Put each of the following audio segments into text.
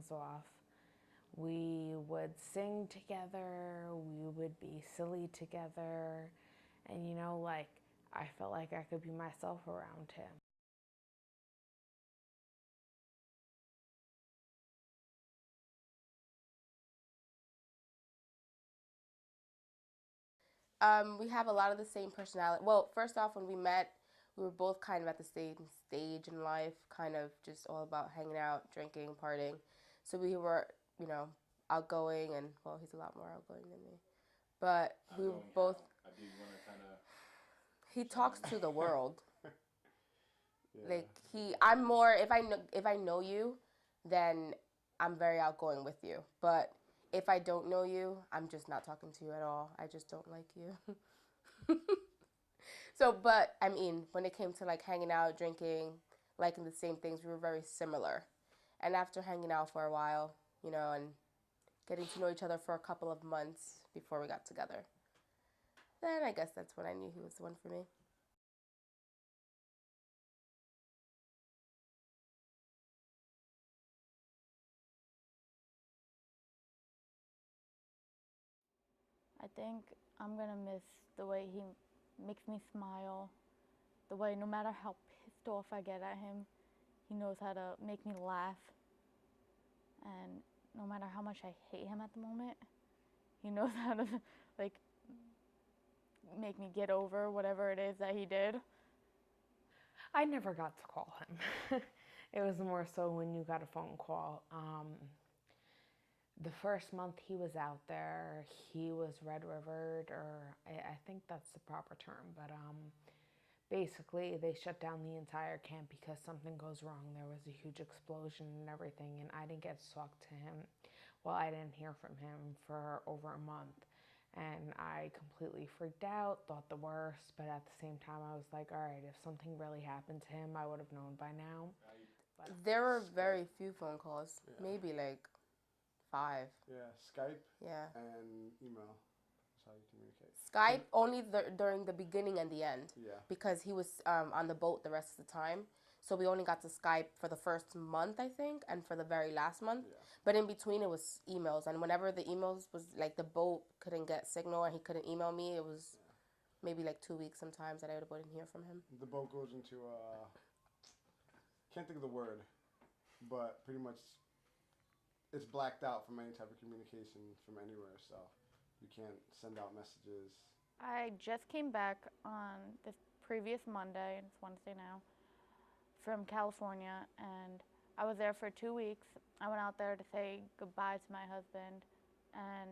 things off. We would sing together, we would be silly together, and like, I felt like I could be myself around him. We have a lot of the same personality. Well, first off, when we met, we were both kind of at the same stage in life, kind of just all about hanging out, drinking, partying. So we were, you know, outgoing, and well, he's a lot more outgoing than me. But we were both. I did want to kind of. He talks to the world. Yeah. Like I'm more. If I know you, then I'm very outgoing with you. But if I don't know you, I'm just not talking to you at all. I just don't like you. So, but I mean, when it came to like hanging out, drinking, liking the same things, we were very similar. And after hanging out for a while, and getting to know each other for a couple of months before we got together, then I guess that's when I knew he was the one for me. I think I'm gonna miss the way he makes me smile, the way no matter how pissed off I get at him, he knows how to make me laugh. And no matter how much I hate him at the moment, he knows how to like make me get over whatever it is that he did. I never got to call him. It was more so when you got a phone call. The first month he was out there, he was Red Rivered, or I think that's the proper term, but basically they shut down the entire camp because something goes wrong. There was a huge explosion and everything, and I didn't get to talk to him. Well, I didn't hear from him for over a month. And I completely freaked out, thought the worst, but at the same time, I was like, all right, if something really happened to him, I would have known by now. But There were very few phone calls, maybe like 5. Yeah, Skype. Yeah. And email. That's how you communicate. Skype only during the beginning and the end. Yeah. Because he was on the boat the rest of the time. So we only got to Skype for the first month, I think, and for the very last month. Yeah. But in between, it was emails. And whenever the emails was like the boat couldn't get signal and he couldn't email me, it was maybe like 2 weeks sometimes that I wouldn't hear from him. The boat goes into can't think of the word, but pretty much it's blacked out from any type of communication from anywhere. So you can't send out messages. I just came back on this previous Monday, and it's Wednesday now, from California, and I was there for 2 weeks. I went out there to say goodbye to my husband and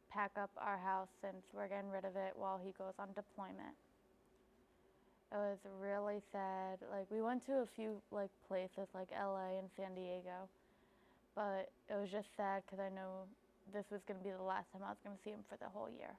pack up our house since we're getting rid of it while he goes on deployment. It was really sad. Like, we went to a few like places like LA and San Diego, but it was just sad because I know this was going to be the last time I was going to see him for the whole year.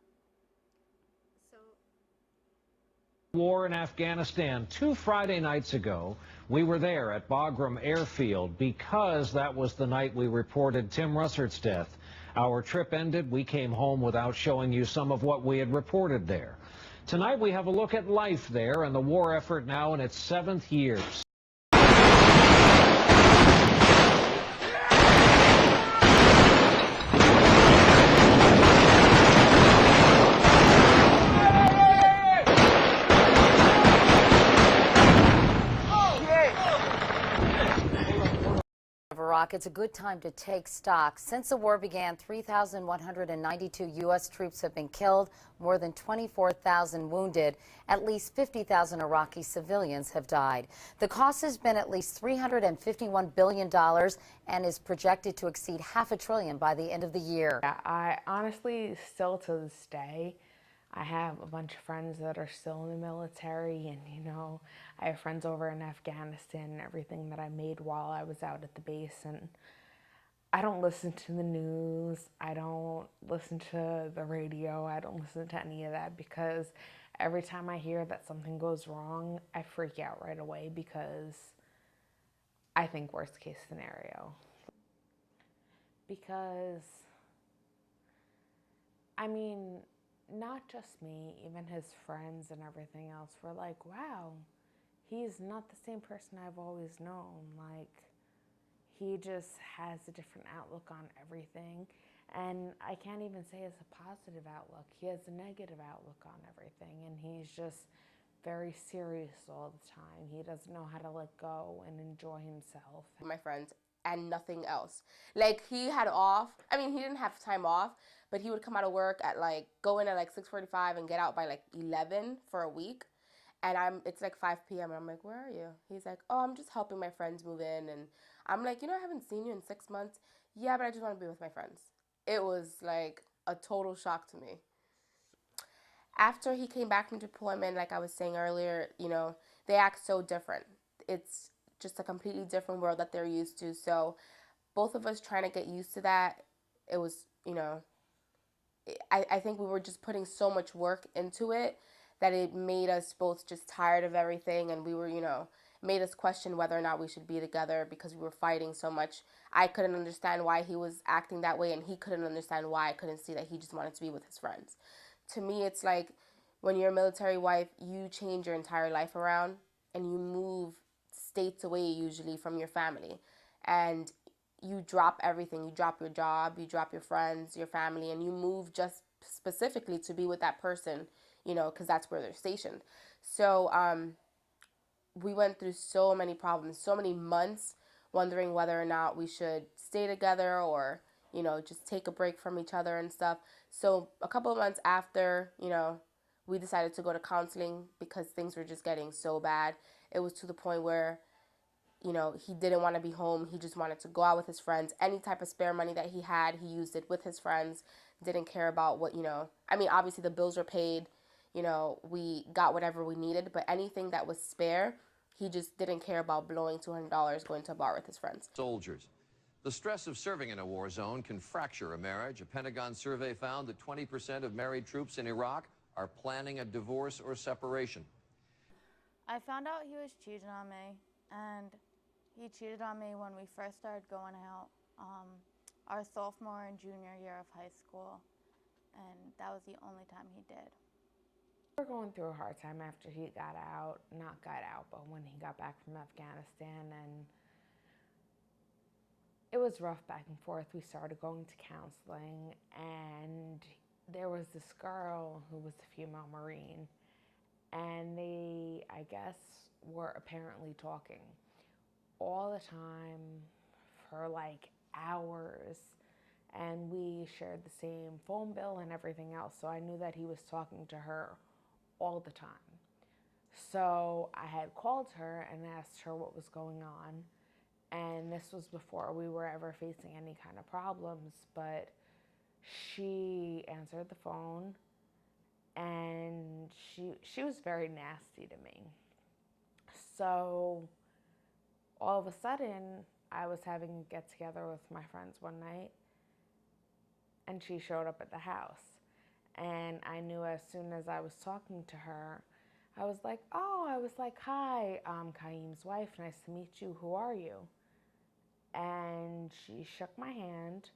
War in Afghanistan 2 Friday nights ago. We were there at Bagram Airfield because that was the night we reported Tim Russert's death. Our trip ended. We came home without showing you some of what we had reported there. Tonight we have a look at life there and the war effort now in its 7th year. Iraq, it's a good time to take stock. Since the war began, 3,192 U.S. troops have been killed, more than 24,000 wounded. At least 50,000 Iraqi civilians have died. The cost has been at least $351 billion and is projected to exceed $500 billion by the end of the year. I honestly, still to this day, I have a bunch of friends that are still in the military, and I have friends over in Afghanistan and everything that I made while I was out at the base, and I don't listen to the news, I don't listen to the radio, I don't listen to any of that, because every time I hear that something goes wrong, I freak out right away because I think worst case scenario. Because, I mean, not just me, even his friends and everything else were like, wow, he's not the same person I've always known. Like, he just has a different outlook on everything. And I can't even say it's a positive outlook. He has a negative outlook on everything, and he's just very serious all the time. He doesn't know how to let go and enjoy himself. My friends, and nothing else. Like, he had off. I mean, he didn't have time off, but he would come out of work at like, go in at like 6:45 and get out by like 11 for a week. And it's like 5 p.m. and I'm like, where are you? He's like, oh, I'm just helping my friends move in. And I'm like, I haven't seen you in 6 months. Yeah, but I just want to be with my friends. It was like a total shock to me. After he came back from deployment, like I was saying earlier, they act so different. It's just a completely different world that they're used to. So both of us trying to get used to that, it was, I think we were just putting so much work into it that it made us both just tired of everything, and we were, made us question whether or not we should be together because we were fighting so much. I couldn't understand why he was acting that way, and he couldn't understand why I couldn't see that he just wanted to be with his friends. To me, it's like when you're a military wife, you change your entire life around and you move states away usually from your family, and you drop everything. You drop your job, you drop your friends, your family, and you move just specifically to be with that person, because that's where they're stationed. So we went through so many problems, so many months wondering whether or not we should stay together or, just take a break from each other and stuff. So a couple of months after, we decided to go to counseling because things were just getting so bad. It was to the point where, he didn't want to be home. He just wanted to go out with his friends. Any type of spare money that he had, he used it with his friends. Didn't care about what, I mean, obviously the bills were paid. We got whatever we needed. But anything that was spare, he just didn't care about blowing $200 going to a bar with his friends. Soldiers. The stress of serving in a war zone can fracture a marriage. A Pentagon survey found that 20% of married troops in Iraq are planning a divorce or separation. I found out he was cheating on me, and he cheated on me when we first started going out, our sophomore and junior year of high school, and that was the only time he did. We were going through a hard time after he not got out, but when he got back from Afghanistan, and it was rough back and forth. We started going to counseling, and there was this girl who was a female Marine, and they, I guess, were apparently talking all the time for like hours, and we shared the same phone bill and everything else, so I knew that he was talking to her all the time. So I had called her and asked her what was going on, and this was before we were ever facing any kind of problems, but she answered the phone, and she was very nasty to me. So all of a sudden, I was having a get-together with my friends one night, and she showed up at the house. And I knew as soon as I was talking to her, I was like, hi, I'm Kaim's wife. Nice to meet you. Who are you? And she shook my hand,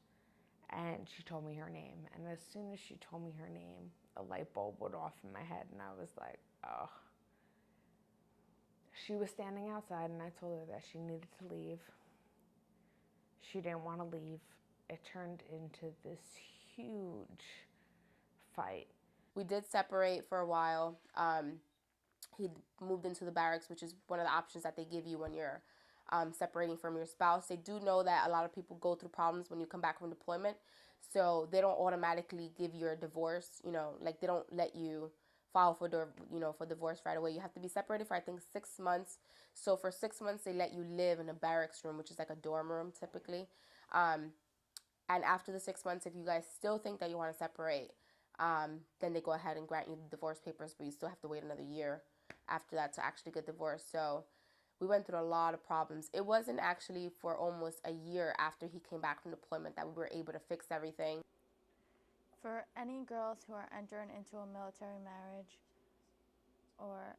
and she told me her name. And as soon as she told me her name, a light bulb went off in my head, and I was like, oh. She was standing outside, and I told her that she needed to leave. She didn't want to leave. It turned into this huge fight. We did separate for a while. He moved into the barracks, which is one of the options that they give you when you're separating from your spouse. They do know that a lot of people go through problems when you come back from deployment, so they don't automatically give you a divorce. Like they don't let you file for divorce right away. You have to be separated for, I think, 6 months. So for 6 months, they let you live in a barracks room, which is like a dorm room typically. And after the 6 months, if you guys still think that you want to separate, then they go ahead and grant you the divorce papers, but you still have to wait another year after that to actually get divorced. So we went through a lot of problems. It wasn't actually for almost a year after he came back from deployment that we were able to fix everything. For any girls who are entering into a military marriage or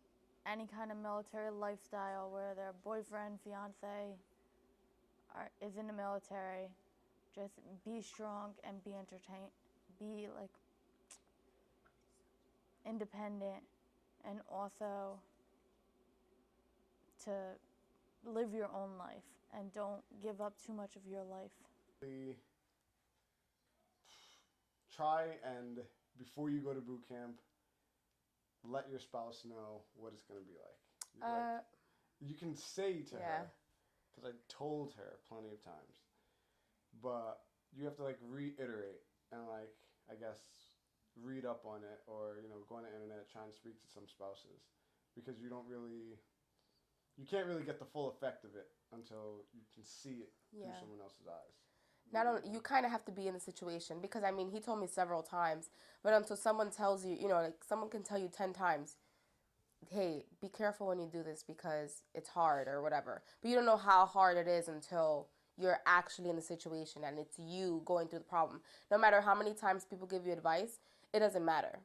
any kind of military lifestyle where their boyfriend, fiance is in the military, just be strong and be entertained, be like independent, and also to live your own life and don't give up too much of your life. Try and, before you go to boot camp, let your spouse know what it's going to be like. You can say to her, because I told her plenty of times, but you have to like reiterate and like, I guess, read up on it, or, you know, go on the internet, try and speak to some spouses, because you can't really get the full effect of it until you can see it through someone else's eyes. Not only, you kind of have to be in the situation, because I mean, he told me several times, but until someone tells you, you know, like someone can tell you 10 times, hey, be careful when you do this because it's hard or whatever. But you don't know how hard it is until you're actually in the situation and it's you going through the problem. No matter how many times people give you advice, it doesn't matter.